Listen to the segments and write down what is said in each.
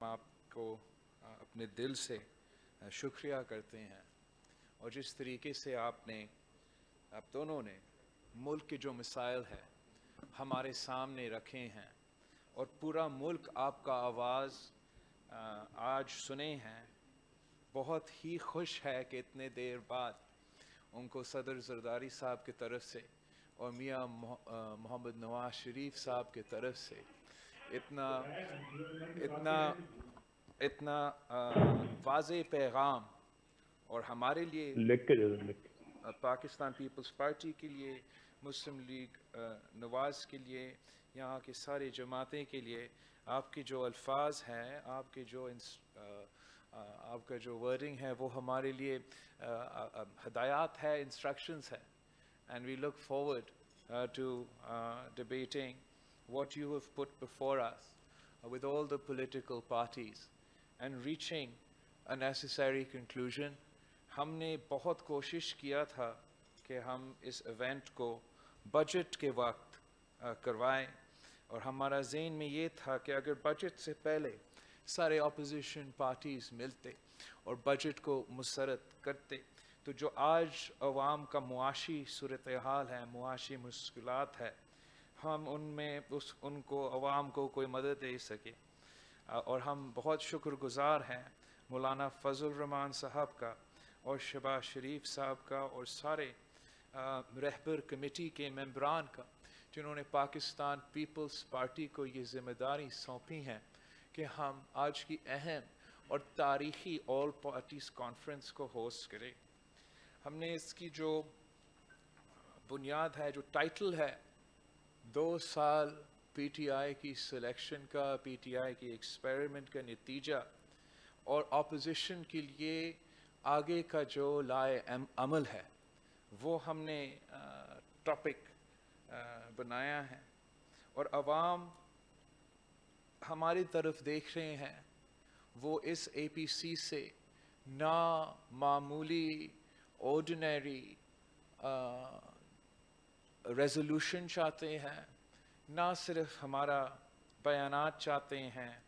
आपको अपने दिल से शुक्रिया करते हैं और जिस तरीके से आपने आप दोनों ने मुल्क के जो मसाइल है हमारे सामने रखे हैं और पूरा मुल्क आपका आवाज़ आज सुने हैं। बहुत ही खुश है कि इतने देर बाद उनको सदर ज़रदारी साहब की तरफ से और मियाँ मोहम्मद नवाज शरीफ साहब की तरफ से इतना इतना इतना वाज़े पैगाम और हमारे लिए पाकिस्तान पीपल्स पार्टी के लिए, मुस्लिम लीग नवाज़ के लिए, यहाँ की सारी जमातें के लिए आपके जो अल्फाज हैं, आपका जो वर्डिंग है वो हमारे लिए हदायत है, इंस्ट्रक्शंस है। And we look forward to debating what you have put before us with all the political parties and reaching a necessary conclusion. हमने बहुत कोशिश किया था कि हम इस इवेंट को बजट के वक्त करवाएं और हमारा ज़हन में ये था कि अगर बजट से पहले सारे अपोजिशन पार्टीज़ मिलते और बजट को मुसरत करते तो जो आज अवाम का मुआशी सूरत हाल है, मुआशी मुश्किलात है, हम उनमें उनको अवाम को कोई मदद दे सके। और हम बहुत शुक्रगुजार हैं मौलाना फजल रहमान साहब का और शहबाज शरीफ साहब का और सारे रहबर कमेटी के मेंबरान का जिन्होंने पाकिस्तान पीपल्स पार्टी को ये ज़िम्मेदारी सौंपी हैं कि हम आज की अहम और तारीख़ी ऑल पार्टीज़ कॉन्फ्रेंस को होस्ट करें। हमने इसकी जो बुनियाद है, जो टाइटल है, 2 साल पीटीआई की सिलेक्शन का, पीटीआई की एक्सपेरिमेंट का नतीजा और अपोजिशन के लिए आगे का जो लाए अमल है वो हमने टॉपिक बनाया है और अवाम हमारी तरफ देख रहे हैं। वो इस एपीसी से ना मामूली ऑर्डिनरी रेजोल्यूशन चाहते हैं, ना सिर्फ हमारा बयानात चाहते हैं,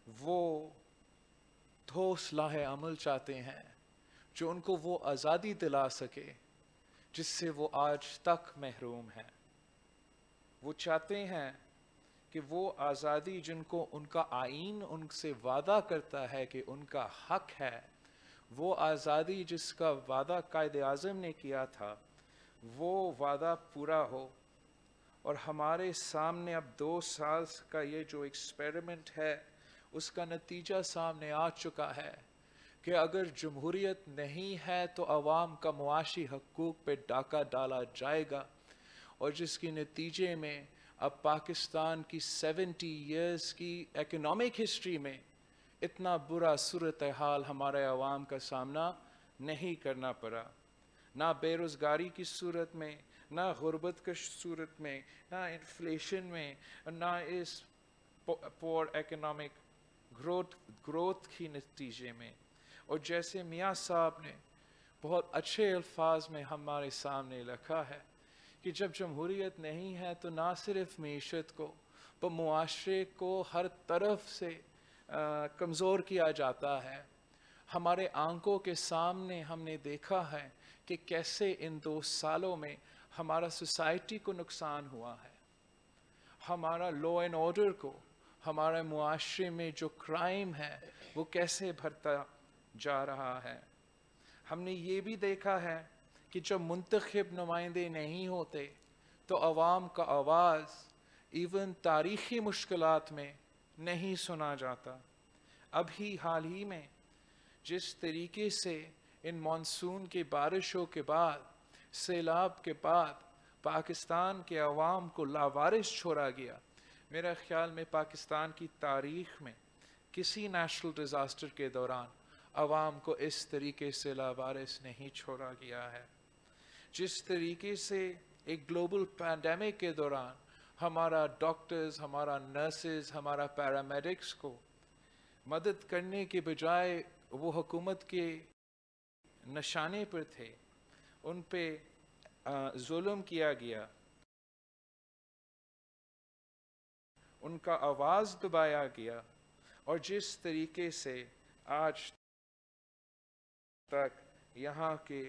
वो ठोस लाहे अमल चाहते हैं जो उनको वो आज़ादी दिला सके जिससे वो आज तक महरूम हैं। वो चाहते हैं कि वो आज़ादी जिनको उनका आईन उनसे वादा करता है कि उनका हक है, वो आज़ादी जिसका वादा कायदे आज़म ने किया था, वो वादा पूरा हो। और हमारे सामने अब 2 साल का ये जो एक्सपेरिमेंट है उसका नतीजा सामने आ चुका है कि अगर जमहूरियत नहीं है तो अवाम का मुआशी हकूक़ पे डाका डाला जाएगा और जिसके नतीजे में अब पाकिस्तान की 70 इयर्स की एकोनॉमिक हिस्ट्री में इतना बुरा सूरत हाल हमारे अवाम का सामना नहीं करना पड़ा, ना बेरोज़गारी की सूरत में, ना गुर्बत की सूरत में, ना इन्फ्लेशन में, ना इस पोर एकोनॉमिक ग्रोथ की नतीजे में। और जैसे मियाँ साहब ने बहुत अच्छे अल्फाज में हमारे सामने रखा है कि जब जमहूरियत नहीं है तो ना सिर्फ मीशत को पर मुआशरे को हर तरफ से कमज़ोर किया जाता है। हमारे आंखों के सामने हमने देखा है कि कैसे इन 2 सालों में हमारा सोसाइटी को नुकसान हुआ है, हमारा लॉ एंड ऑर्डर को, हमारे मुआशरे में जो क्राइम है वो कैसे बढ़ता जा रहा है। हमने ये भी देखा है कि जब मुंतखब नुमाइंदे नहीं होते तो अवाम का आवाज़ इवन तारीख़ी मुश्किलात में नहीं सुना जाता। अभी हाल ही में जिस तरीके से इन मानसून की बारिशों के बाद, सैलाब के बाद पाकिस्तान के अवाम को लावारिस छोड़ा गया, मेरा ख़्याल में पाकिस्तान की तारीख़ में किसी नेशनल डिज़ास्टर के दौरान अवाम को इस तरीके से लावारिस नहीं छोड़ा गया है। जिस तरीके से एक ग्लोबल पैंडेमिक के दौरान हमारा डॉक्टर्स, हमारा नर्सेस, हमारा पैरामेडिक्स को मदद करने के बजाय वो हुकूमत के निशाने पर थे, उन पे जुल्म किया गया, उनका आवाज़ दबाया गया, اور جس طریقے سے آج تک یہاں کے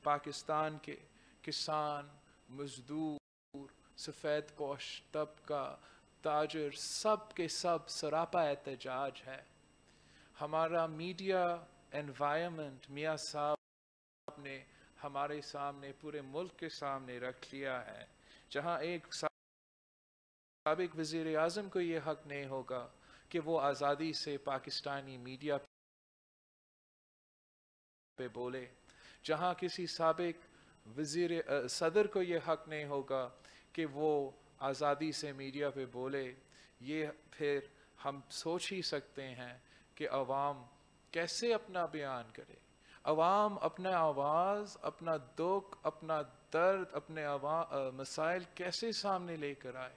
پاکستان کے کسان، مزدور، سفید پوش طبقہ، تاجر، سب کے سب سراپا احتجاج ہے. ہمارا میڈیا انوائرمنٹ میاں صاحب نے ہمارے سامنے، پورے ملک کے سامنے رکھ لیا ہے، جہاں ایک سابق وزیر اعظم کو یہ حق نہیں ہوگا کہ وہ آزادی سے پاکستانی میڈیا پہ بولے، جہاں کسی سابق صدر کو یہ حق نہیں ہوگا کہ وہ آزادی سے میڈیا پہ بولے. یہ پھر ہم سوچ ہی سکتے ہیں کہ عوام کیسے اپنا بیان کرے، عوام اپنا آواز، اپنا دکھ، اپنا درد، اپنے مسائل کیسے سامنے لے کر آئے،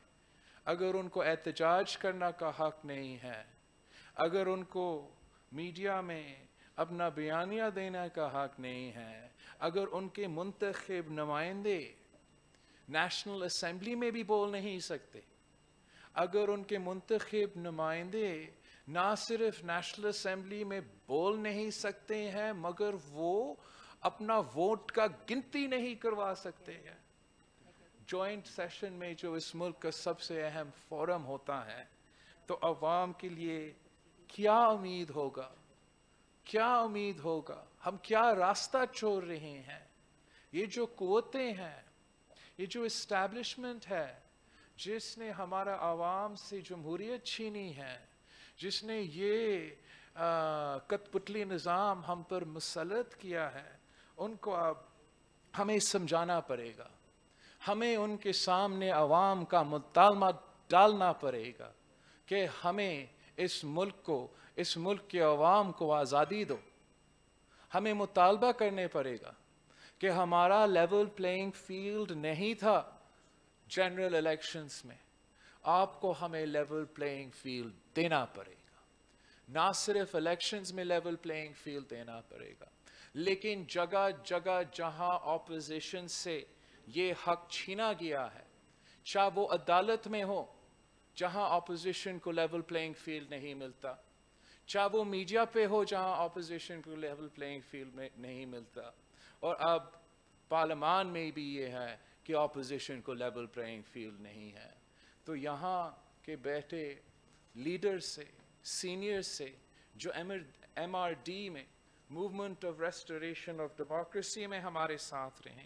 اگر ان کو احتجاج کرنا کا حق نہیں ہے، اگر ان کو میڈیا میں اپنا بیانیہ دینے کا حق نہیں ہے، اگر ان کے منتخب نمائندے نیشنل اسمبلی میں بھی بول نہیں سکتے، اگر ان کے منتخب نمائندے نہ صرف نیشنل اسمبلی میں بول نہیں سکتے ہیں مگر وہ اپنا ووٹ کا گنتی نہیں کروا سکتے ہیں. جوائنٹ سیشن میں جو اس ملک کا سب سے اہم فورم ہوتا ہے، تو عوام کے لیے کیا امید ہوگا، کیا امید ہوگا، ہم کیا راستہ چھوڑ رہے ہیں. یہ جو قوتیں ہیں، یہ جو اسٹیبلشمنٹ ہے جس نے ہمارا عوام سے جمہوریت چھینی ہے، جس نے یہ کٹ پتلی نظام ہم پر مسلط کیا ہے، ان کو اب ہمیں سمجھانا پڑے گا، ہمیں ان کے سامنے عوام کا مطالبہ ڈالنا پڑے گا کہ ہمیں اس ملک کو، اس ملک کے عوام کو آزادی دو. ہمیں مطالبہ کرنے پڑے گا کہ ہمارا لیول پلینگ فیلڈ نہیں تھا جنرل الیکشنز میں، آپ کو ہمیں لیول پلینگ فیلڈ دینا پڑے گا. نہ صرف الیکشنز میں لیول پلینگ فیلڈ دینا پڑے گا، لیکن جگہ جگہ جہاں اپوزیشن سے یہ حق چھینا گیا ہے، چاہے وہ عدالت میں ہو جہاں اپوزیشن کو لیول پلینگ فیلڈ نہیں ملتا، چاہے وہ میڈیا پہ ہو جہاں اپوزیشن کو لیول پلینگ فیلڈ میں نہیں ملتا، اور اب پارلیمان میں بھی یہ ہے کہ اپوزیشن کو لیول پلینگ فیلڈ نہیں ہے. تو یہاں کے بیٹھے لیڈر سے، سینئر سے، جو ایم آر ڈی میں، movement of restoration of democracy میں ہمارے ساتھ رہیں،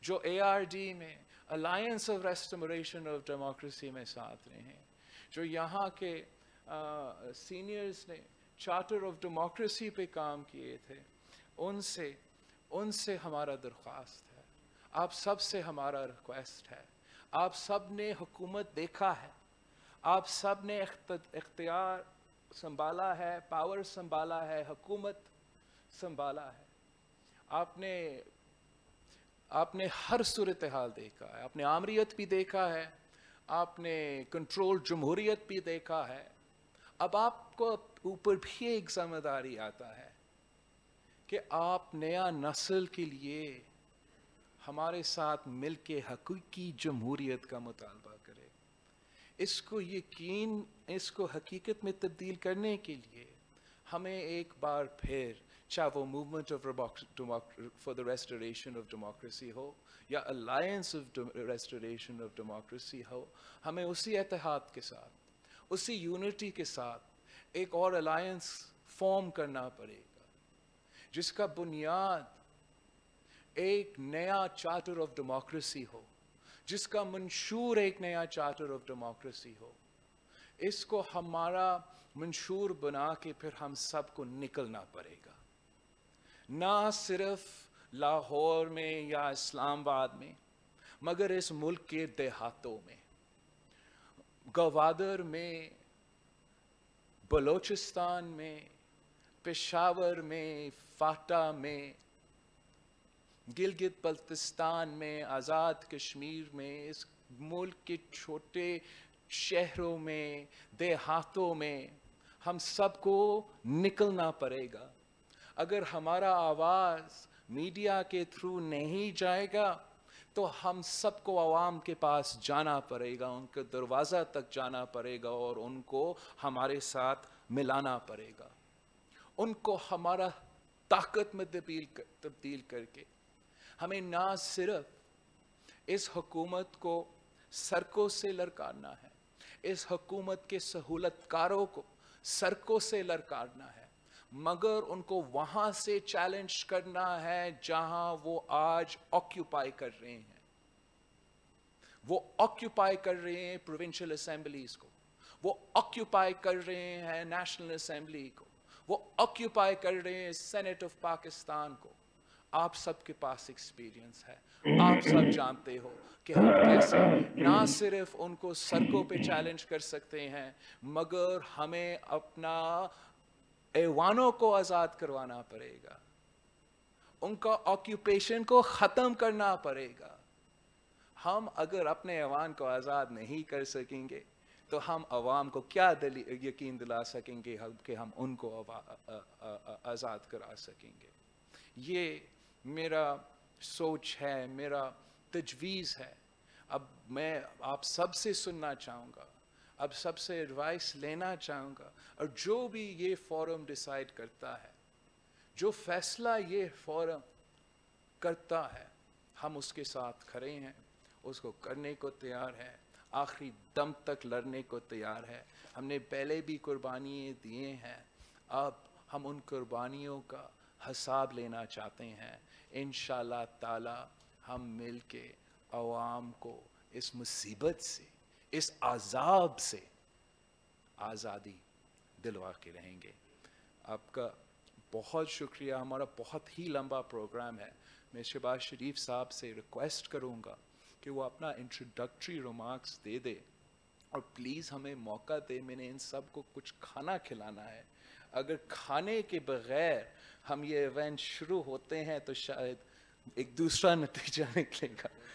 جو اے آر ڈی میں، alliance of restoration of democracy میں ساتھ رہیں، جو یہاں کے سینئرز نے چارٹر آف ڈیموکریسی پہ کام کیے تھے، ان سے ہمارا درخواست ہے، آپ سب سے ہمارا ریکویسٹ ہے. آپ سب نے حکومت دیکھا ہے، آپ سب نے اختیار سنبھالا ہے، پاور سنبھالا ہے، حکومت سنبھالا ہے. آپ نے ہر صورتحال دیکھا ہے، آپ نے آمریت بھی دیکھا ہے، آپ نے کنٹرول جمہوریت بھی دیکھا ہے. اب آپ کو اوپر بھی ایک ذمہ داری آتا ہے کہ آپ نیا نسل کے لیے ہمارے ساتھ مل کے حقیقی جمہوریت کا مطالبہ کرے. اس کو حقیقت میں تبدیل کرنے کے لیے ہمیں ایک بار پھر، چاہے وہ movement of for the restoration of democracy ہو یا alliance of restoration of democracy ہو، ہمیں اسی اتحاد کے ساتھ، اسی یونٹی کے ساتھ ایک اور الائنس فارم کرنا پڑے گا جس کا بنیاد ایک نیا چارٹر آف ڈیموکریسی ہو، جس کا منشور ایک نیا چارٹر آف ڈیموکریسی ہو. اس کو ہمارا منشور بنا کے پھر ہم سب کو نکلنا پڑے گا، نہ صرف لاہور میں یا اسلام آباد میں، مگر اس ملک کے دیہاتوں میں، گوادر میں، بلوچستان میں، پشاور میں، فاٹا میں، گلگت بلتستان میں، آزاد کشمیر میں، اس ملک کے چھوٹے شہروں میں، دیہاتوں میں ہم سب کو نکلنا پڑے گا. اگر ہمارا آواز میڈیا کے تھرو نہیں جائے گا تو ہم سب کو عوام کے پاس جانا پڑے گا، ان کے دروازہ تک جانا پڑے گا اور ان کو ہمارے ساتھ मिलाना पड़ेगा, उनको हमारा ताकत में तब्दील करके हमें ना सिर्फ इस हुकूमत को सड़कों से ललकारना है, इस हुकूमत के सहूलतकारों को सड़कों से ललकारना है, मगर उनको वहां से चैलेंज करना है जहां वो आज ऑक्यूपाई कर रहे हैं। वो ऑक्यूपाई कर रहे हैं प्रोविंशियल असेंबलीज को, वो ऑक्यूपाई कर रहे हैं नेशनल असेंबली को, वो ऑक्यूपाई कर रहे हैं सेनेट ऑफ पाकिस्तान को। आप सबके पास एक्सपीरियंस है, आप सब जानते हो कि हम कैसे ना सिर्फ उनको सड़कों पे चैलेंज कर सकते हैं, मगर हमें अपना ऐवानों को आज़ाद करवाना पड़ेगा, उनका ऑक्यूपेशन को ख़त्म करना पड़ेगा। हम अगर अपने ऐवान को आज़ाद नहीं कर सकेंगे तो हम अवाम को क्या यकीन दिला सकेंगे कि हम उनको आज़ाद करा सकेंगे। ये मेरा सोच है, मेरा तजवीज़ है। अब मैं आप सबसे सुनना चाहूँगा, अब सबसे एडवाइस लेना चाहूँगा, और जो भी ये फोरम डिसाइड करता है, जो फैसला ये फोरम करता है, हम उसके साथ खड़े हैं, उसको करने को तैयार है, आखिरी दम तक लड़ने को तैयार है। हमने पहले भी कुर्बानियाँ दिए हैं, अब हम उन कुर्बानियों का हिसाब लेना चाहते हैं। इंशाअल्लाह ताला हम मिल के अवाम को इस मुसीबत से, इस अज़ाब से आज़ादी दिलवा के रहेंगे। आपका बहुत शुक्रिया। हमारा बहुत ही लंबा प्रोग्राम है। मैं शहबाज शरीफ साहब से रिक्वेस्ट करूँगा कि वो अपना इंट्रोडक्टरी रिमार्क्स दे दे, और प्लीज़ हमें मौका दे। मैंने इन सब को कुछ खाना खिलाना है। अगर खाने के बग़ैर हम ये इवेंट शुरू होते हैं तो शायद एक दूसरा नतीजा निकलेगा।